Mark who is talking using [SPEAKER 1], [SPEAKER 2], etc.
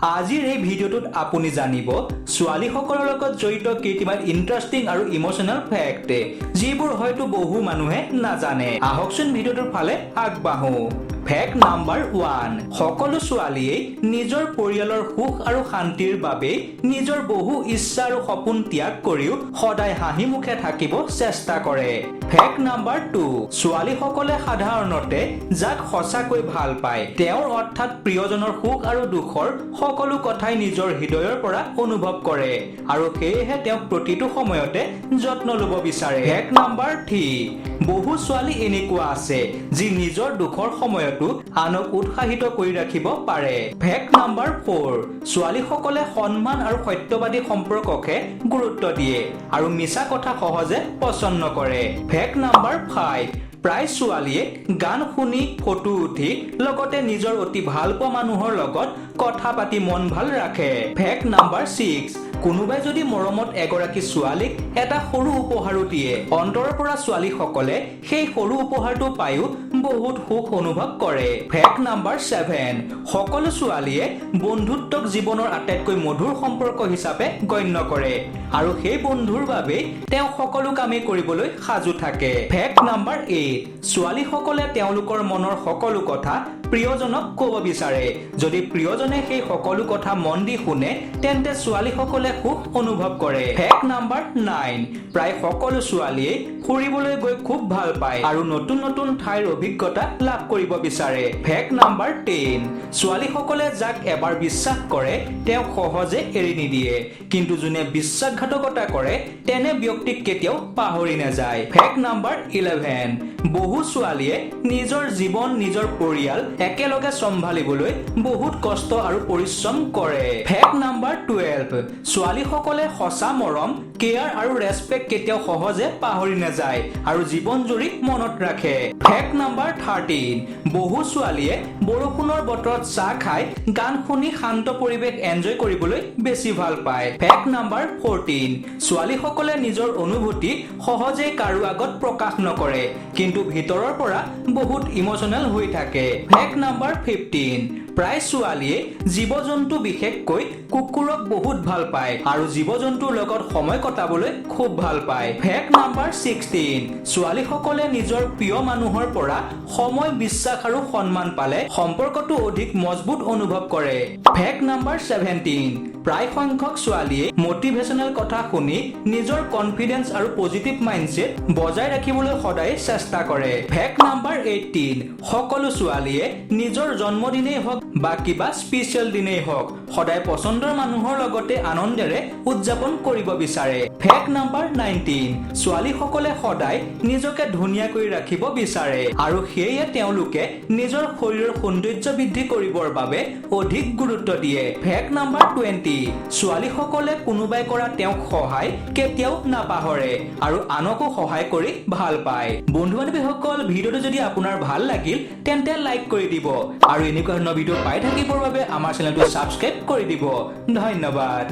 [SPEAKER 1] আজিৰ এই ভিডিঅ'টোত আপুনি জানিব ছোৱালীসকলৰ লগত জড়িত কেইটামান ইন্টাৰেষ্টিং আৰু ইমোশনাল ফেক্ট যিবোৰ হয়তো বহু মানুহে নাজানে। আহকচোন ভিডিঅ'টোৰ ফালে আগবাঢ়ো। ফেক্ট নাম্বাৰ 1, সকলো ছোৱালীয়ে নিজৰ পৰিয়ালৰ সুখ আৰু শান্তিৰ বাবে নিজৰ বহু ইচ্ছা আৰু সপোন ত্যাগ কৰিও সদায় হাঁহি মুখে থাকিব চেষ্টা কৰে। ফেক্ট নাম্বাৰ 2, ছোৱালীসকলে সাধাৰণতে যাক সঁচাকৈ ভাল পায় তেওঁৰ অৰ্থাৎ প্ৰিয়জনৰ সুখ আৰু দুখৰ সকলো কথাই নিজৰ হৃদয়ৰ পৰা অনুভৱ কৰে আৰু সেয়েহে তেওঁক প্ৰতিটো সময়তে যত্ন ল'ব বিচাৰে। ফেক্ট নাম্বাৰ 3, বহু ছোৱালী এনেকুৱা আছে যি নিজৰ দুখৰ সময়তো আনক উৎসাহিত কৰি ৰাখিব পাৰে। ফেক্ট নাম্বাৰ 4, ছোৱালীসকলে সন্মান আৰু সত্যবাদী সম্পৰ্ককে গুৰুত্ব দিয়ে আৰু মিছা কথা সহজে পছন্দ নকৰে। ফেক্ট নাম্বাৰ 5, প্ৰায় ছোৱালীয়ে গান শুনি ফটো উঠি লগতে নিজৰ অতি ভাল পোৱা মানুহৰ লগত কথা পাতি মন ভাল ৰাখে। ফেক্ট নাম্বাৰ 6, কোনোবাই যদি মৰমত এগৰাকী ছোৱালীক এটা সৰু উপহাৰো দিয়ে অন্তৰৰ পৰা ছোৱালীসকলে সেই সৰু উপহাৰটো পায়ো বহুত সুখ অনুভৱ কৰে। ফেক্ট নাম্বাৰ 7, সকলো ছোৱালীয়ে বন্ধুত্বক জীৱনৰ আটাইতকৈ মধুৰ সম্পৰ্ক হিচাপে গণ্য কৰে আৰু সেই বন্ধুৰ বাবে তেওঁ সকলো কামেই কৰিবলৈ সাজু থাকে। ফেক্ট নাম্বাৰ 8, ছোৱালীসকলে তেওঁলোকৰ মনৰ সকলো কথা প্ৰিয়জনক ক'ব বিচাৰে। যদি প্ৰিয়জনে সেই সকলো কথা মন দি শুনে তেন্তে ছোৱালীসকলে সুখ অনুভৱ কৰে। ফেক্ট নাম্বাৰ 9, প্ৰায় সকলো ছোৱালীয়ে ফুৰিবলৈ গৈ খুব ভাল পায় আৰু নতুন নতুন ঠাইৰ অভিজ্ঞতা লাভ কৰিব বিচাৰে। ফেক্ট নাম্বাৰ 10, ছোৱালীসকলে যাক এবাৰ বিশ্বাস কৰে তেওঁক সহজে এৰি নিদিয়ে কিন্তু যোনে বিশ্বাসঘাতকতা কৰে তেনে ব্যক্তিক কেতিয়াও পাহৰি নাযায়। ফেক্ট নাম্বাৰ 11, বহু ছোৱালীয়ে নিজৰ জীৱন নিজৰ পৰিয়াল একেলগে চম্ভালিবলৈ বহুত কষ্ট আৰু পৰিশ্ৰম কৰে। ফেক্ট নাম্বাৰ 12, ছোৱালীসকলে সঁচা মৰম কেয়াৰ আৰু ৰেছপেক্ট কেতিয়াও সহজে পাহৰি নাযায় আৰু জীৱন জুৰি মনত ৰাখে। ফেক্ট নাম্বাৰ 13, বহু ছোৱালীয়ে বৰষুণৰ বতৰত চাহ খাই গান শুনি শান্ত পৰিৱেশ এনজয় কৰিবলৈ বেছি ভাল পায়। ফেক্ট নাম্বাৰ 14, ছোৱালীসকলে নিজৰ অনুভূতি সহজে কাৰো আগত প্ৰকাশ নকৰে কিন্তু ভিতৰৰ পৰা বহুত ইমোশনেল হৈ থাকে। ফেক্ট নাম্বাৰ 15, প্ৰায় ছোৱালীয়ে জীৱ-জন্তু বিশেষকৈ কুকুৰক বহুত ভাল পায় আৰু জীৱ-জন্তুৰ লগত সময় কটাবলৈ খুব ভাল পায়। ফেক্ট নাম্বাৰ 16, ছোৱালীসকলে নিজৰ প্ৰিয় মানুহৰ পৰা সময় বিশ্বাস আৰু সন্মান পালে সম্পৰ্কটো অধিক মজবুত অনুভৱ কৰে। ফেক্ট নাম্বাৰ 17, প্ৰায় সংখ্যক ছোৱালীয়ে মটিভেশ্যনেল কথা শুনি নিজৰ কনফিডেন্স আৰু পজিটিভ মাইণ্ডছেট বজাই ৰাখিবলৈ সদায় চেষ্টা কৰে। ফেক্ট নাম্বাৰ 18, সকলো ছোৱালীয়ে নিজৰ জন্মদিনেই হওক বা কিবা স্পেচিয়েল দিনেই হওক সদায় পছন্দৰ মানুহৰ লগতে আনন্দেৰে উদযাপন কৰিব বিচাৰে। ফেক্ট নাম্বাৰ 19, ছোৱালীসকলে সদায় নিজকে ধুনীয়া কৰি ৰাখিব বিচাৰে আৰু সেয়ে তেওঁলোকে নিজৰ শৰীৰৰ সৌন্দৰ্য বৃদ্ধি কৰিবৰ বাবে অধিক গুৰুত্ব দিয়ে। ফেক্ট নাম্বাৰ 20, ছোৱালীসকলে কোনোবাই কৰা তেওঁক সহায় কেতিয়াও নাপাহৰে আৰু আনকো সহায় কৰি ভাল পায়। বন্ধু বান্ধৱীসকল, ভিডিঅ'টো যদি আপোনাৰ ভাল লাগিল তেন্তে লাইক কৰি দিব আৰু এনেকুৱা ধৰণৰ ভিডিঅ' পাই থাকিবৰ বাবে আমাৰ চেনেলটো ছাবস্ক্ৰাইব কৰি দিব। ধন্যবাদ।